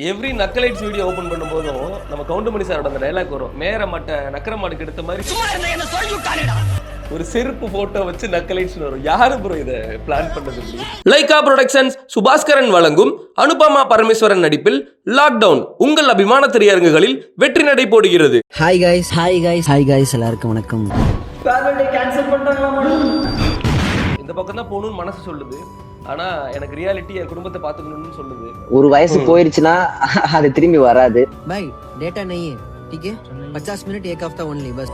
Every Nakkalites video open பண்ணும்போதும் நம்ம கவுண்டமணி சாரோட அந்த டைலாக் வரும். மேர மட்ட நக்கர மாடுக்கு எடுத்த மாதிரி ஒரு செருப்பு போட்டோ வச்சு நக்கலைட்ஸ் வரும். யாரு ப்ரோ இத பிளான் பண்ணது? லைகா புரொடக்ஷன்ஸ் சுபாஸ்கரன் வழங்கும் அனுபமா பரமேஸ்வரன் நடிப்பில் லாக்டவுன் உங்கள் அபிமான திரையரங்குகளில் வெற்றி நடை போடுகிறது. ஹாய் கைஸ் எல்லாருக்கும் வணக்கம். இந்த பக்கம் தான் போகணும்னு மனசு சொல்லுது, ஆனா எனக்கு ரியாலிட்டி என் குடும்பத்தை பாத்துக்கணும்னு சொல்லுது. ஒரு வயசு போயிருச்சுன்னா அது திரும்பி வராது. भाई डेटा नहीं है, ठीक है? 50 मिनट एक हफ्ता ओनली बस.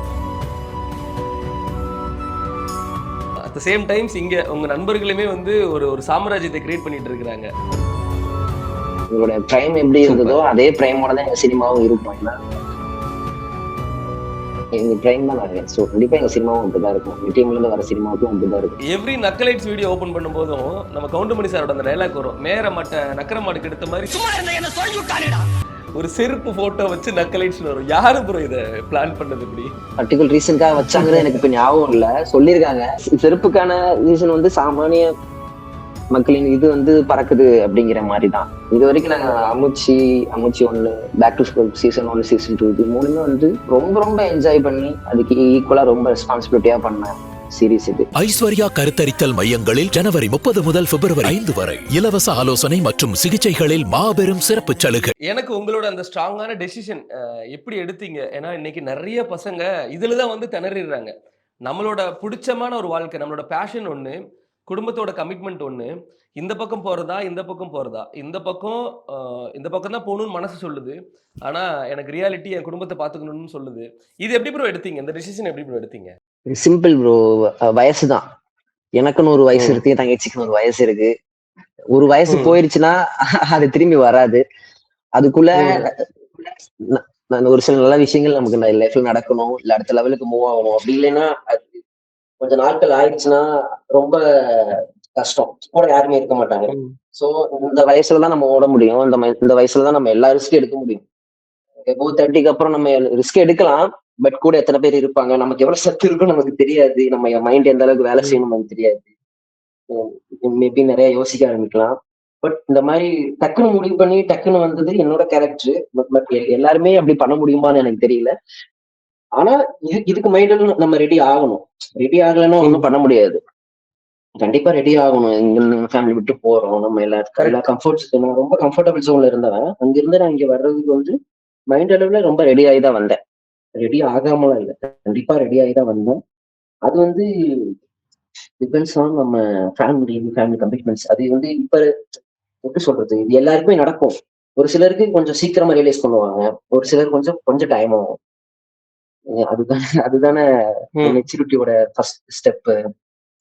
அட் த சேம் டைம்ஸ் இங்க உங்க நண்பர்களுமே வந்து ஒரு சாம்ராஜ்யத்தை கிரியேட் பண்ணிட்டு இருக்காங்க. உங்களோட பிரைம் எப்படி இருந்ததோ அதே பிரைமோட தான் எங்க சினிமாவும் இருக்கும். எங்க பிரைம் தான் நிறைய. ஸோ கண்டிப்பா எங்க சினிமாவும் அப்படிதான் இருக்கும். டீம்ல இருந்து வர சினிமாவுக்கும் அப்படிதான் இருக்கும். எவ்ரி நக்கலைட்ஸ் வீடியோ ஓபன் பண்ணும்போதும் நம்ம கவுண்டமணி சாரோட அந்த டைலாக் வரும். மேர மட்ட நக்கர மாடுக்கு எடுத்த மாதிரி ஒரு செருப்பு போட்டோ வச்சு நக்கலைட்ஸ் வரும். யாரு ப்ரோ இத பிளான் பண்ணது? இப்படி பர்டிகுலர் ரீசனுக்காக வச்சாங்கன்னு எனக்கு இப்ப ஞாபகம் இல்ல. சொல்லியிருக்காங்க செருப்புக்கான ரீசன் வந்து சாமானிய மக்களின் இது வந்து பறக்குது அப்படிங்கிற மாதிரி தான். இது வரைக்கும் நாங்க Ammuchi 1, back to school season 1 season 2 இது மூணுமே வந்து ரொம்ப என்ஜாய் பண்ணி அதுக்கு ஈக்குவலா ரொம்ப ரெஸ்பான்சிபிலிட்டியா பண்ண சீரீஸ் இது. ஐஸ்வர்யா கருத்தரித்தல் மையங்களில் ஜனவரி 30 முதல் பிப்ரவரி 5 வரை இலவச ஆலோசனை மற்றும் சிகிச்சைகளில் மாபெரும் சிறப்பு சலுகை. எனக்கு உங்களோட அந்த ஸ்ட்ராங்கான டெசிஷன் எப்படி எடுத்தீங்க? ஏன்னா இன்னைக்கு நிறைய பசங்க இதுலதான் வந்து திணறிடுறாங்க. நம்மளோட பிடிச்சமான ஒரு வாழ்க்கை, நம்மளோட பேஷன் ஒண்ணு, குடும்பத்தோட கமிட்மெண்ட் ஒண்ணு, இந்த பக்கம் போறதா இந்த பக்கம் தான் போகணும்னு மனசு சொல்லுது, ஆனா எனக்கு ரியாலிட்டி என் குடும்பத்தை பாத்துக்கணும்னு சொல்லுது. இது எப்படி ப்ரோ எடுத்தீங்க? இந்த டெசிஷன் எப்படி ப்ரோ எடுத்தீங்க? சிம்பிள் ப்ரோ, வயசுதான். எனக்குன்னு ஒரு வயசு இருக்கு, என் தங்கச்சிக்குன்னு ஒரு வயசு இருக்கு. ஒரு வயசு போயிருச்சுன்னா அது திரும்பி வராது. அதுக்குள்ள ஒரு சில நல்ல விஷயங்கள் நமக்கு லைஃப்ல நடக்கணும், இல்ல அடுத்த லெவலுக்கு மூவ் ஆகணும். அப்படி இல்லைன்னா அது கொஞ்ச நாட்கள் ஆயிடுச்சுன்னா ரொம்ப கஷ்டம். கூட யாருமே இருக்க மாட்டாங்க. சோ இந்த வயசுலதான் நம்ம ஓட முடியும். இந்த வயசுலதான் நம்ம எல்லா ரிஸ்க்கும் எடுக்க முடியும். 30 அப்புறம் நம்ம ரிஸ்க் எடுக்கலாம், பட் கூட எத்தனை பேர் இருப்பாங்க, நமக்கு எவ்வளவு சத்து இருக்கும் நமக்கு தெரியாது, நம்ம மைண்ட் எந்த அளவுக்கு வேலை செய்யணும் நமக்கு தெரியாது. மேபி நிறைய யோசிக்க ஆரம்பிக்கலாம். பட் இந்த மாதிரி டக்குன்னு முடிவு பண்ணி டக்குன்னு வந்தது என்னோட கேரக்டர். பட் எல்லாருமே அப்படி பண்ண முடியுமான்னு எனக்கு தெரியல. ஆனா இதுக்கு மைண்ட் நம்ம ரெடி ஆகணும். ரெடி ஆகலைன்னா ஒண்ணும் பண்ண முடியாது. கண்டிப்பா ரெடி ஆகணும். இங்க ஃபேமிலி விட்டு போறோம், நம்ம எல்லா கம்ஃபர்ட், நான் ரொம்ப கம்ஃபர்டபுள் ஜோன்ல இருந்தவன். அங்கிருந்து நான் இங்க வர்றதுக்கு வந்து மைண்ட் அளவுல ரொம்ப ரெடி ஆகி தான் வந்தேன். ரெடி ஆகாமலாம் இல்லை, கண்டிப்பா ரெடி ஆகி தான் வந்தேன். அது வந்து டிபெண்ட்ஸ் ஆன் நம்ம ஃபேமிலி கமிட்மெண்ட்ஸ். அது வந்து இப்ப எப்படி சொல்றது, இது எல்லாருக்குமே நடக்கும். ஒரு சிலருக்கு கொஞ்சம் சீக்கிரமா ரியலைஸ் பண்ணுவாங்க, ஒரு சிலர் கொஞ்சம் டைம் ஆகும். அதுதானே மெச்சூரிட்டியோட ஃபர்ஸ்ட் ஸ்டெப்.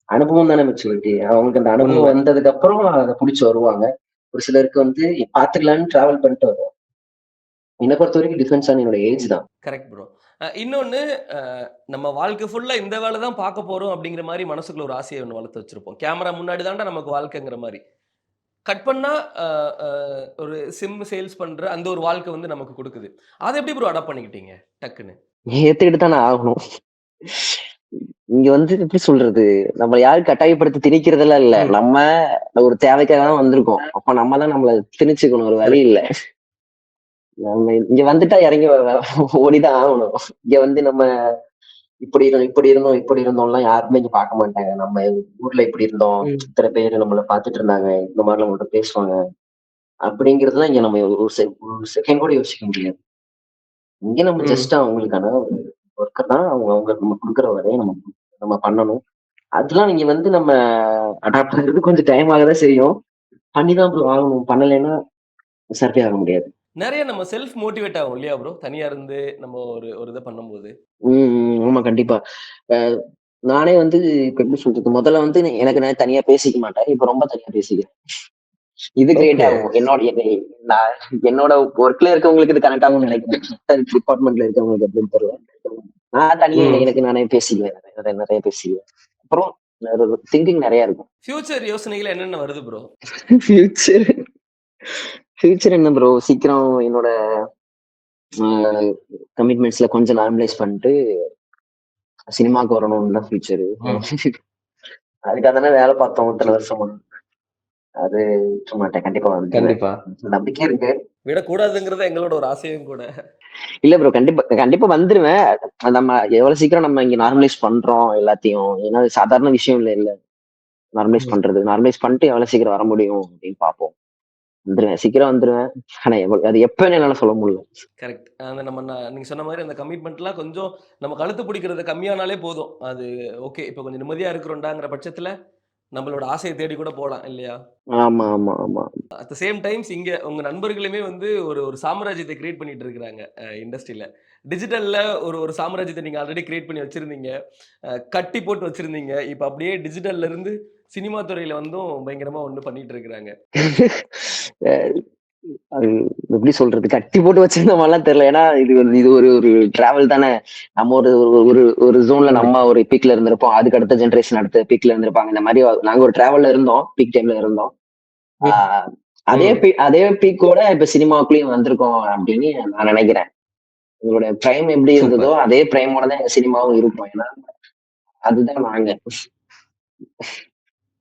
அனுபவம் தானே மெச்சூரிட்டி. அவங்களுக்கு அந்த அனுபவம் வந்ததுக்கு அப்புறம் அதை பிடிச்சி வருவாங்க. ஒரு சிலருக்கு வந்து பாத்துக்கலான்னு டிராவல் பண்ணிட்டு வருவாங்க. என்னை பொறுத்த வரைக்கும் டிஃபென்ஸ் ஆன் என்னோட ஏஜ் தான். Correct bro. இன்னொன்னு, நம்ம வாழ்க்கை ஃபுல்லா இந்த வேலை தான் பார்க்க போறோம் அப்படிங்கிற மாதிரி மனசுக்குள்ள ஒரு ஆசையை ஒன்று வளர்த்து வச்சிருப்போம். கேமரா முன்னாடி தாண்டா நமக்கு வாழ்க்கைங்கிற மாதிரி. கட் பண்ணா ஒரு சிம் சேல்ஸ் பண்ற அந்த ஒரு வாழ்க்கை வந்து நமக்கு கொடுக்குது. அதை எப்படி ப்ரோ அடாப்ட் பண்ணிக்கிட்டீங்க டக்குன்னு? ஏத்துக்கிட்டு தானே ஆகணும். இங்க வந்து எப்படி சொல்றது, நம்ம யாரும் கட்டாயப்படுத்தி திணிக்கிறதெல்லாம் இல்ல. நம்ம ஒரு தேவைக்காக தான் வந்திருக்கோம். அப்ப நம்ம தான் நம்மள திணிச்சுக்கணும், ஒரு வழி இல்ல. நம்ம இங்க வந்துட்டா இறங்கி ஓடிதான் ஆகணும். இங்க வந்து நம்ம இப்படி இருந்தோம்லாம் யாருமே இங்க பார்க்க மாட்டாங்க. நம்ம ஊர்ல இப்படி இருந்தோம், இத்தனை பேர் நம்மள பாத்துட்டு இருந்தாங்க, இந்த மாதிரி நம்மள்ட்ட பேசுவாங்க அப்படிங்கறதுலாம் இங்க நம்ம ஒரு செகண்ட் கூட யோசிக்க முடியாது. இங்க நம்ம ஜஸ்ட் அவங்களுக்கான ஒர்க்கர் தான். அவங்க நம்ம கொடுக்குற வரையை நம்ம பண்ணணும். அதெல்லாம் நீங்க வந்து நம்ம அடாப்ட் ஆகுறது கொஞ்சம் டைம் ஆகதான் செய்யும். பண்ணிதான் ப்ரோ ஆகணும். பண்ணலைன்னா சர்வே ஆக முடியாது. நிறைய நம்ம செல்ஃப் மோட்டிவேட் ஆகும் இல்லையா ப்ரோ, தனியா இருந்து நம்ம ஒரு இதை பண்ணும்போது? ஆமா கண்டிப்பா. நானே வந்து இப்ப எப்படி சொல்றது, முதல்ல வந்து எனக்கு நான் தனியா பேசிக்க மாட்டேன். இப்ப ரொம்ப தனியா பேசிக்கிறேன். இது கிரியேட் ஆகும். என்னோட ஒர்க்ல இருக்கவங்களுக்கு இது கனெக்ட் ஆகும்னு நினைக்கிறேன். டிபார்ட்மெண்ட்ல இருக்கவங்களுக்கு அப்படின்னு தெரியல. நான் தனியா எனக்கு நானே பேசிக்குவேன், நிறைய பேசிக்குவேன். அப்புறம் திங்கிங் நிறைய இருக்கும். ஃபியூச்சர் யோசனைகள் என்னென்ன வருது ப்ரோ? ஃபியூச்சர் என்ன ப்ரோ, சீக்கிரம் என்னோட கமிட்மெண்ட்ஸ்ல கொஞ்சம் நார்மலைஸ் பண்ணிட்டு சினிமாவுக்கு வரணும்னு தான் ஃபியூச்சர். அதுக்காக தானே வேலை பார்த்தோம் இத்தனை வருஷம். அது விட்டுற மாட்டேன், கண்டிப்பா வந்து நம்பிக்கை இருக்கு. விடக்கூடாதுங்கிறது எங்களோட ஒரு ஆசையும் கூட. இல்ல ப்ரோ, கண்டிப்பா கண்டிப்பா வந்துருவேன். நம்ம எவ்வளவு சீக்கிரம் நம்ம இங்க நார்மலைஸ் பண்றோம் எல்லாத்தையும், ஏன்னா அது சாதாரண விஷயம் இல்ல. நார்மலைஸ் பண்றது, நார்மலைஸ் பண்ணிட்டு எவ்வளவு சீக்கிரம் வர முடியும் அப்படின்னு பார்ப்போம். வந்துருவேன், சீக்கிரம் வந்துருவேன். ஆனா அது எப்பன்னு என்னால சொல்ல முடியல. கரெக்ட். அந்த நம்ம நீங்க சொன்ன மாரி அந்த கமிட்மெண்ட்லாம் கொஞ்சம் நம்ம கழுத்து பிடிக்கிறது கம்மியானாலே போதும். அது ஓகே. இப்ப கொஞ்சம் நிம்மதியா இருக்கிறோம்டாங்கிற பட்சத்துல நம்மளோட ஆசைய தேடி கூட போலாம் இல்லையா? ஆமா ஆமா ஆமா. அட் த சேம் டைம்ஸ் இங்க உங்க நண்பர்களுமே வந்து ஒரு ஒரு சாம்ராஜ்யத்த கிரியேட் பண்ணிட்டு இருக்கிறாங்க இண்டஸ்ட்ரியில. டிஜிட்டல்ல ஒரு ஒரு சாம்ராஜ்யத்த நீங்க ஆல்ரெடி கிரியேட் பண்ணி வச்சிருந்தீங்க. கட்டி போட்டு வச்சிருந்தீங்க. இப்ப அப்படியே டிஜிட்டல்ல இருந்து சினிமா துறையில வந்தும் பயங்கரமா ஒண்ணு பண்ணிட்டு இருக்கிறாங்க. அது எப்படி சொல்றது? கட்டி போட்டு வச்சிருந்த மாதிரிலாம் தெரியல. ஏன்னா இது ஒரு ஒரு டிராவல் தானே. நம்ம ஒரு ஒரு ஒரு ஜோன்ல நம்ம ஒரு பீக்ல இருந்திருப்போம். அதுக்கு அடுத்த ஜெனரேஷன் அடுத்த பீக்ல இருந்திருப்பாங்க. இந்த மாதிரி நாங்க ஒரு டிராவல்ல இருந்தோம். பீக் டைம்ல இருந்தோம். ஆஹ் அதே பீக்கோட இப்ப சினிமாவுக்குள்ளயும் வந்திருக்கோம் அப்படின்னு நான் நினைக்கிறேன். உங்களோட பிரைம் எப்படி இருந்ததோ அதே பிரைமோட தான் எங்க சினிமாவும் இருக்கும். ஏன்னா அதுதான் நாங்க.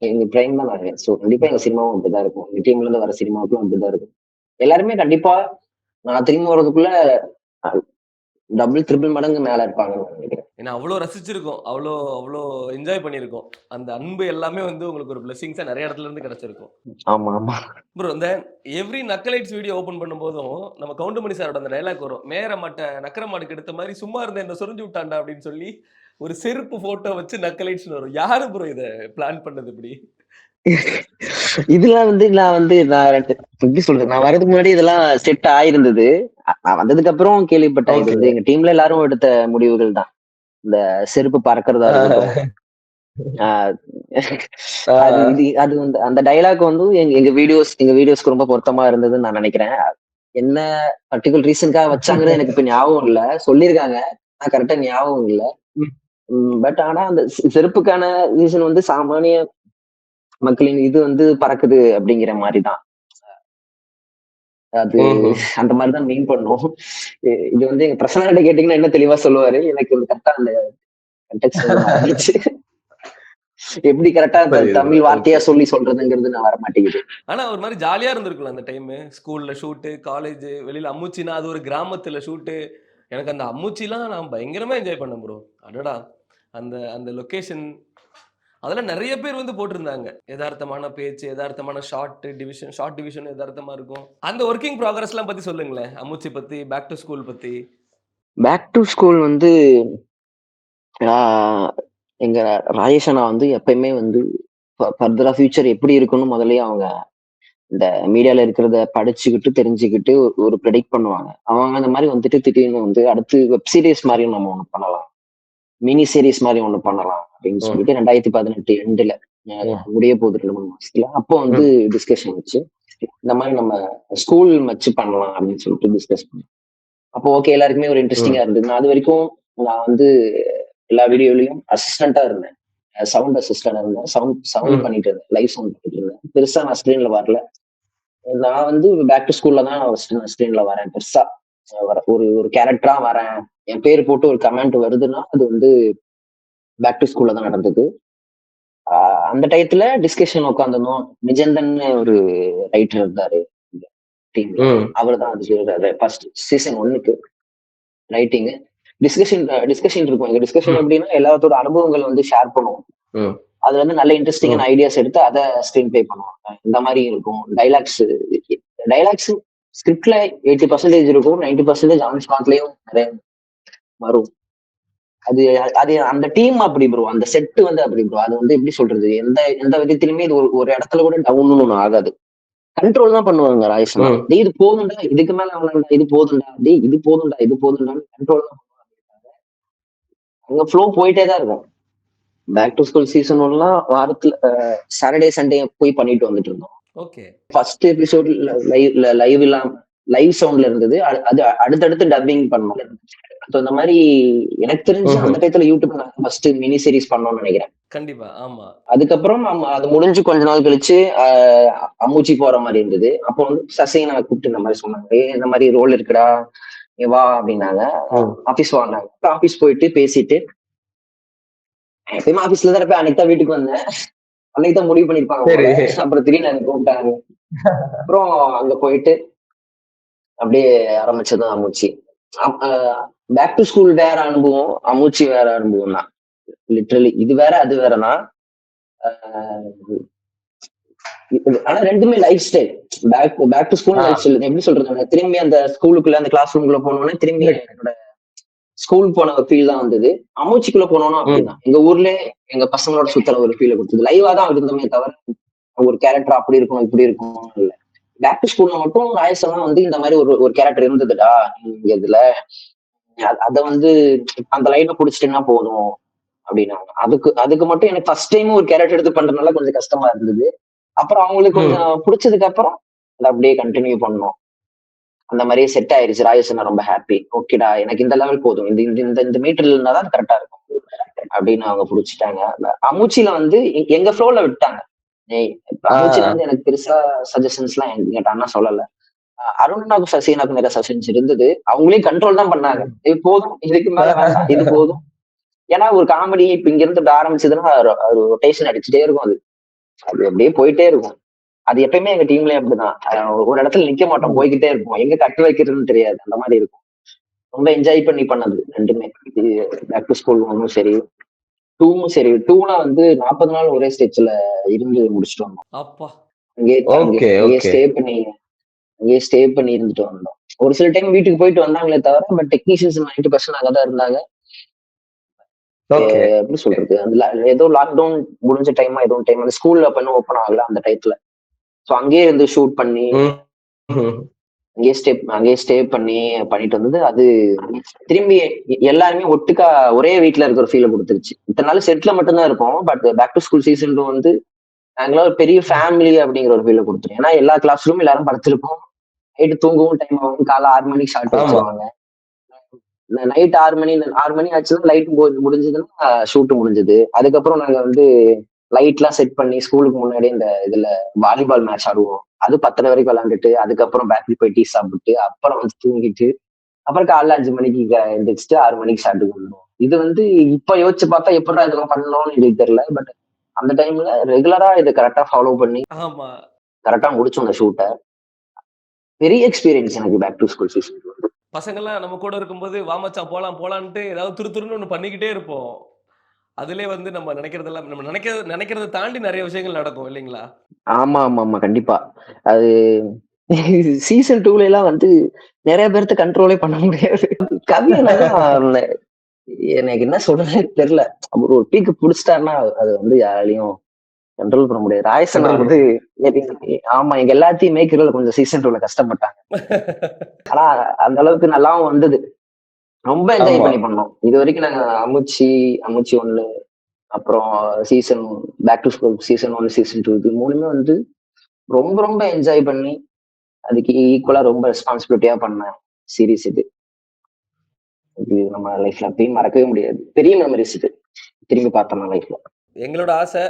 எங்க பிரைம் தான் நாங்க. சோ கண்டிப்பா எங்க சினிமாவும் அப்படிதான் இருக்கும். எங்க டீம்ல இருந்து வர சினிமாவுக்கும் அப்படிதான் இருக்கும். எல்லாருமே கண்டிப்பா நான் திரும்பி வர்றதுக்குள்ள டபுள் ட்ரிபிள் மடங்கு மேல இருப்பாங்கன்னு நினைக்கிறேன். ஏன்னா அவ்ளோ ரசிச்சிருக்கோம். அவ்ளோ அவ்ளோ என்ஜாய் பண்ணியிருக்கோம். அந்த அன்பு எல்லாமே வந்து உங்களுக்கு ஒரு பிளெஸ்ஸிங்ஸா நெறைய இடத்துல இருந்து கிடைச்சிருக்கும். ஆமா ஆமா. ப்ரோ இந்த எவ்ரி நக்கலைட்ஸ் வீடியோ ஓப்பன் பண்ணும்போதும், நம்ம கவுண்டமணி சாரோட அந்த டயலாக் வரும். "மேர மட்ட நக்கர மாடுக்கு எடுத்த மாரி சும்மா இருந்த என்ன சொரிஞ்சு விட்டான்டா" அப்படின்னு சொல்லி ஒரு செருப்பு போட்டோ வச்சு நக்கலைட்ஸ்ன்னு வரும். யாரு ப்ரோ இத பிளான் பண்ணது இப்படி? இதெல்லாம் நான் எப்படி சொல்றது? நான் வர்றதுக்கு முன்னாடி இதெல்லாம் செட் ஆயிருந்தது. நான் வந்ததுக்கு அப்புறம் கேள்விப்பட்டேன். இது வந்து எங்க டீம்ல எல்லாரும் எடுத்த முடிவுகள் தான். இந்த செருப்பு பறக்கிறதா இருக்கட்டும். ஆஹ் அது வந்து அந்த டைலாக் வந்து எங்க வீடியோஸ்க்கு ரொம்ப பொருத்தமா இருந்ததுன்னு நான் நினைக்கிறேன். என்ன பர்டிகுலர் ரீசனுக்காக வச்சாங்கன்னு எனக்கு இப்ப ஞாபகம் இல்ல. சொல்லியிருக்காங்க. நான் கரெக்டா ஞாபகம் இல்ல. பட் ஆனா அந்த செருப்புக்கான ரீசன் வந்து சாமானிய மக்களின் இது வந்து பறக்குது அப்படிங்கிற மாதிரிதான். அது அந்த மாதிரிதான் மீன் பண்ணும். இது வந்து எங்க பிரசன்ன கேட்டீங்கன்னா என்ன தெளிவா சொல்லுவாரு. எனக்கு கரெக்டா அந்த context வந்து மறந்துச்சு. எப்படி கரெக்டா அந்த தமிழ் வார்த்தையா சொல்லி சொல்றதுங்கிறது நான் வர மாட்டேங்குது. ஆனா ஒரு மாரி ஜாலியா இருந்திருக்கும்ல அந்த டைமு. ஸ்கூல்ல ஷூட்டு, காலேஜ், வெளியில அம்முச்சின்னா அது ஒரு கிராமத்துல ஷூட்டு. எனக்கு அந்த அம்முச்சிலாம் நான் பயங்கரமா என்ஜாய் பண்ணேன் ப்ரோ. அடடா! அந்த அந்த லொகேஷன் அதெல்லாம் நெறைய பேர் வந்து போட்டிருந்தாங்க. எதார்த்தமான பேச்சு, எதார்த்தமான ஷார்ட் டிவிஷன் எதார்த்தமா இருக்கும். அந்த வொர்க்கிங் ப்ராக்ரஸ்லாம் பத்தி சொல்லுங்களேன். அம்முச்சி பத்தி, பேக் டூ ஸ்கூல் பத்தி. பேக் டு ஸ்கூல் வந்து ஆஹ் எங்க ராஜேஷ் அண்ணா வந்து எப்பயுமே வந்து ஃபர்தரா ஃபியூச்சர் எப்படி இருக்குன்னு முதல்லயே அவங்க இந்த மீடியால இருக்கிறத படிச்சுக்கிட்டு தெரிஞ்சுக்கிட்டு ஒரு ப்ரெடிக்ட் பண்ணுவாங்க. அவங்க அந்த மாதிரி வந்துட்டு திடீர்னு வந்து அடுத்து வெப் சீரிஸ் மாதிரியும் நம்ம ஒண்ணு பண்ணலாம், மினி சீரிஸ் மாதிரி ஒண்ணு பண்ணலாம் அப்படின்னு சொல்லிட்டு 2018 எண்டுல முடிய போகுது 2-3 மாசத்துல. அப்போ வந்து டிஸ்கஷன் வச்சு இந்த மாதிரி நம்ம ஸ்கூல் வச்சு பண்ணலாம் அப்படின்னு சொல்லிட்டு டிஸ்கஸ் பண்ணோம். அப்போ ஓகே, எல்லாருக்குமே ஒரு இன்ட்ரெஸ்டிங்கா இருந்தது. அது வரைக்கும் நான் வந்து எல்லா வீடியோலயும் அசிஸ்டண்டா இருந்தேன். சவுண்ட் அசிஸ்டன்ட் இருந்தேன். சவுண்ட் பண்ணிட்டு இருந்தேன். லைவ் சவுண்ட் பண்ணிட்டு இருந்தேன். பெருசா நான் ஸ்கிரீன்ல வரல. நான் வந்து பேக் டு ஸ்கூல்ல தான் ஸ்கிரீன்ல வரேன். பெருசா ஒரு ஒரு கேரக்டரா வரேன். என் பேர் போட்டு ஒரு கமெண்ட் வருதுன்னா அது வந்து பேக் டு ஸ்கூல்ல தான் நடந்தது. அந்த டயத்துல டிஸ்கஷன் உட்காந்துருந்தோம். நிஜந்தன் ஒரு ரைட்டர் இருந்தாரு டீம்ல. அவர் தான் அது ஃபர்ஸ்ட் சீசன் 1க்கு ரைட்டிங் டிஸ்கஷன் இருக்கும். எங்க டிஸ்கஷன் எப்படின்னா எல்லாத்தோட அனுபவங்கள் வந்து ஷேர் பண்ணுவோம். அது வந்து நல்ல இன்ட்ரெஸ்டிங்கான ஐடியாஸ் எடுத்து அதை ஸ்கிரீன் பிளே பண்ணுவாங்க. இந்த மாதிரி இருக்கும். டைலாக்ஸ் ஸ்கிரிப்ட்ல 80% இருக்கும். 90% ஆன் ஸ்பாட்லயும் நிறைய வரும். அது அது அந்த டீம் அப்படி ப்ரோ. அந்த செட் வந்து அப்படி ப்ரோ. அது வந்து எப்படி சொல்றது, எந்த எந்த விதத்திலுமே இது ஒரு இடத்துல கூட டவுன் ஒண்ணு ஆகாது. கண்ட்ரோல் தான் பண்ணுவாங்க ராஜேஷ்னா. இது போதும்டா, இதுக்கு மேல அவங்கள்டா, இது போதும்டா, இது போதும்டா, இது போதும்டான்னு கண்ட்ரோல் தான் பண்ணுவாங்க. அங்க ஃப்ளோ போயிட்டே தான் இருக்கும். பேக் டு ஸ்கூல் சீசன் 1லாம் வாரத்துல சாட்டர்டே சண்டே போய் பண்ணிட்டு வந்துட்டு இருந்தோம். ஓகே. ஃபர்ஸ்ட் எபிசோட் லைவ் இல்லாம லைவ் சவுண்ட்ல இருந்தது. அது அடுத்தடுத்து டப்பிங் பண்ணோம். இந்த மாதிரி எனக்கு தெரிஞ்சு அந்த டயத்துல யூடியூப்ல ஃபர்ஸ்ட் மினி சீரிஸ் பண்ணோம்னு நினைக்கிறேன். கண்டிப்பா. ஆமா. அதுக்கப்புறம் அது முடிஞ்சு கொஞ்ச நாள் கழிச்சு அம்முச்சி போற மாதிரி இருந்தது. அப்போ வந்து சசியை நான் கூப்பிட்டு இந்த மாதிரி சொன்னாங்க, இந்த மாதிரி ரோல் இருக்குடா, வா அப்படின்னாங்க. ஆபீஸ் வாங்கினாங்க. ஆபீஸ் போயிட்டு பேசிட்டு எப்பயுமே ஆபீஸ்ல தான் இருப்பேன். அன்னைக்கு தான் வீட்டுக்கு வந்தேன். அன்னைக்கு தான் முடிவு பண்ணிருப்பாங்க. அப்புறம் திடீர்னு எனக்கு கூப்பிட்டாங்க. அப்புறம் அங்க போயிட்டு அப்படியே ஆரம்பிச்சதும் அம்முச்சி. பேக் டு ஸ்கூல் வேற அனுபவம், அம்முச்சி வேற அனுபவம் தான். லிட்ரலி இது வேற அது வேறனா. ஆனா ரெண்டுமே lifestyle. Back to school lifestyle எப்படி சொல்றது, திரும்பி அந்த ஸ்கூலுக்குள்ள அந்த கிளாஸ் ரூம்குள்ள போனோடனே திரும்பி என்னோட ஸ்கூல் போன ஒரு ஃபீல் தான் வந்தது. அம்முச்சிக்குள்ள போனோம்னா அப்படிதான் எங்க ஊர்ல எங்க பசங்களோட சுத்தர ஒரு ஃபீல் கொடுத்தது. லைவா தான் இருந்தோமே தவிர ஒரு கேரக்டர் அப்படி இருக்கணும் இப்படி இருக்கணும் இல்ல. பேக் டு ஸ்கூல்ல மட்டும் ராயசெல்லாம் வந்து இந்த மாதிரி ஒரு கேரக்டர் இருந்ததுடா இங்க இதுல, அத வந்து அந்த லைனை புடிச்சிட்டேன்னா போதும் அப்படின்னாங்க. அதுக்கு மட்டும் எனக்கு ஃபர்ஸ்ட் டைம் ஒரு கேரக்டர் எடுத்து பண்றதுனால கொஞ்சம் கஷ்டமா இருந்தது. அப்புறம் அவங்களுக்கு கொஞ்சம் பிடிச்சதுக்கு அப்புறம் அதை அப்படியே கண்டினியூ பண்ணோம். அந்த மாதிரியே செட் ஆயிருச்சு. ராயசன் ரொம்ப ஹாப்பி. ஓகேடா எனக்கு இந்த லெவல் போதும், இந்த மீட்டர்ல இருந்தாதான் கரெக்டா இருக்கும் அப்படின்னு அவங்க புடிச்சிட்டாங்க. அம்முச்சியில வந்து எங்க ஃப்ளோல விட்டாங்க. அம்முச்சியில வந்து எனக்கு பெருசா சஜஷன்ஸ் எல்லாம் என்கிட்ட சொல்லல. அருணாக்கும் சசிகனாக்கும் நிறைய சஜஷன்ஸ் இருந்தது. அவங்களே கண்ட்ரோல் தான் பண்ணாங்க. இது போதும், இதுக்கு மேல வேண்டாம், இது போதும். ஏன்னா ஒரு காமெடி இப்ப இங்க இருந்து ஆரம்பிச்சதுன்னா ஒரு ரொட்டேஷன் அடிச்சுட்டே இருக்கும். அது அப்படியே போயிட்டே இருக்கும். அது எப்பயுமே எங்க டீம்லயே அப்படிதான். ஒரு இடத்துல நிக்க மாட்டோம், போய்கிட்டே இருக்கும். எங்க கட்டு வைக்கிறதுன்னு தெரியாது, அந்த மாதிரி இருக்கும். ரொம்ப என்ஜாய் பண்ணி பண்ணது ரெண்டுமே. பேக் டு ஸ்கூல் 1ம் சரி 2ம் சரி. 2ல வந்து 40 நாள் ஒரே ஸ்டேஜ்ல இருந்து முடிச்சுட்டு வந்தோம். அப்பா அங்கேயே ஸ்டே பண்ணி இருந்துட்டு வந்தோம். ஒரு சில டைம் வீட்டுக்கு போயிட்டு வந்தாங்களே தவிர, பட் டெக்னீஷியன்ஸ் 90% அங்கதான் இருந்தாங்க. எப்படி சொல்றது, ஏதோ லாக்டவுன் முடிஞ்ச டைமா ஏதோ டைம் அந்த ஸ்கூல்ல பண்ண ஓப்பன் ஆகல அந்த டைத்துல. சோ அங்கேயே இருந்து ஷூட் பண்ணி அங்கேயே ஸ்டே பண்ணிட்டு வந்தது. அது திரும்பி எல்லாருமே ஒட்டுக்கா ஒரே வீட்டுல இருக்கிற ஃபீல கொடுத்துருச்சு. இத்தனை நாள் செட்ல மட்டும்தான் இருப்போம், but back to school season 2 வந்து நாங்களாம் ஒரு பெரிய ஃபேமிலி அப்படிங்கிற ஒரு ஃபீல கொடுத்துரும். ஏன்னா எல்லா கிளாஸ் ரூமும் எல்லாரும் படுத்திருப்போம். நைட்டு தூங்கவும் டைம் ஆகும். காலை 6 மணிக்கு ஸ்டார்ட் வச்சுருவாங்க. நைட் 6 மணி ஆச்சுன்னா லைட் முடிஞ்சதுன்னா ஷூட் முடிஞ்சது. அதுக்கப்புறம் நாங்க வந்து லைட் எல்லாம் செட் பண்ணி ஸ்கூலுக்கு முன்னாடி இந்த இதுல வாலிபால் மேட்ச் ஆடுவோம். அது 10:30 வரைக்கும் விளையாண்டுட்டு, அதுக்கப்புறம் பேக்கரி போய் டீ சாப்பிட்டு, அப்புறம் வந்து தூங்கிட்டு, அப்புறம் காலைல 5 மணிக்கு எந்திரிச்சிட்டு 6 மணிக்கு ஸ்டார்ட் பண்ணுவோம். இது வந்து இப்ப யோசிச்சு பார்த்தா எப்படா இதெல்லாம் பண்ணணும்னு எனக்கு தெரியல. பட் அந்த டைம்ல ரெகுலரா இதை கரெக்டா ஃபாலோ பண்ணி கரெக்டா முடிச்சோம் அந்த ஷூட்டை. பெரிய எக்ஸ்பீரியன்ஸ் எனக்கு பேக் டு ஸ்கூல் சீசன் 2. பசங்கள்லாம் நம்ம கூட இருக்கும்போது வாமச்சா போலான்ட்டு ஏதாவது துருன்னு ஒண்ணு பண்ணிக்கிட்டே இருப்போம். அதுலயே வந்து நம்ம நினைக்கிறதெல்லாம் நம்ம நினைக்கிறத தாண்டி நிறைய விஷயங்கள் நடக்கும் இல்லைங்களா? ஆமா கண்டிப்பா. அது சீசன் 2ல எல்லாம் வந்து நிறைய பேர்த்த கண்ட்ரோலே பண்ண முடியாது. எனக்கு என்ன சொல்றதே தெரியல. அவர் ஒரு பீக்கு புடிச்சிட்டாருன்னா அது வந்து யாராலையும் கண்ட்ரோல் பண்ண முடியாது. ராயசன் வந்து ஆமா எங்க எல்லாத்தையும் மேய்க்கிறதுல கொஞ்சம் சீசன் 2ல கஷ்டப்பட்டாங்க. ஆனா அந்த அளவுக்கு நல்லாவும் வந்தது. ரொம்ப என்ஜாய் பண்ணி பண்ணோம். இது வரைக்கும் நாங்க அம்முச்சி 1, அப்புறம் season back to school season 1 season 2 இது 3மே வந்து ரொம்ப என்ஜாய் பண்ணி அதுக்கு ஈக்குவலா ரொம்ப ரெஸ்பான்சிபிலிட்டியா பண்ண சீரீஸ் இது. நம்ம லைஃப்ல அப்பயும் மறக்கவே முடியாது. பெரிய மெமரிஸ் இது திரும்பி பார்த்தோம்னா லைஃப்ல. எங்களோட ஆசை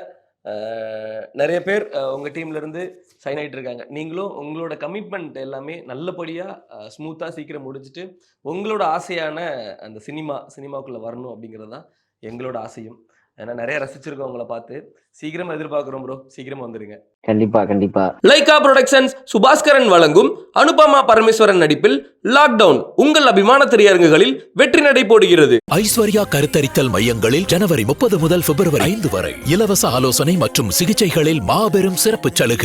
நிறைய பேர் உங்க டீம்ல இருந்து சைன் ஆயிட்டு இருக்காங்க. நீங்களும் உங்களோட கமிட்மெண்ட் எல்லாமே நல்லபடியா ஸ்மூத்தா சீக்கிரம் முடிச்சுட்டு உங்களோட ஆசையான அந்த சினிமாக்குள்ள வரணும் அப்படிங்கிறது தான் எங்களோட ஆசையும். ஏன்னா நிறைய ரசிச்சிருக்கோம் உங்களை பார்த்து. சீக்கிரமா எதிர்பார்க்கிறோம் ப்ரோ, சீக்கிரமா வந்துருங்க. கண்டிப்பா. லைகா புரொடக்ஷன்ஸ் சுபாஸ்கரன் வழங்கும் அனுபமா பரமேஸ்வரன் நடிப்பில் லாக்டவுன் உங்கள் அபிமான திரையரங்குகளில் வெற்றி நடை போடுகிறது. ஐஸ்வர்யா கருத்தரித்தல் மையங்களில் ஜனவரி 30 முதல் பிப்ரவரி 5 வரை இலவச ஆலோசனை மற்றும் சிகிச்சைகளில் மாபெரும் சிறப்பு சலுகை.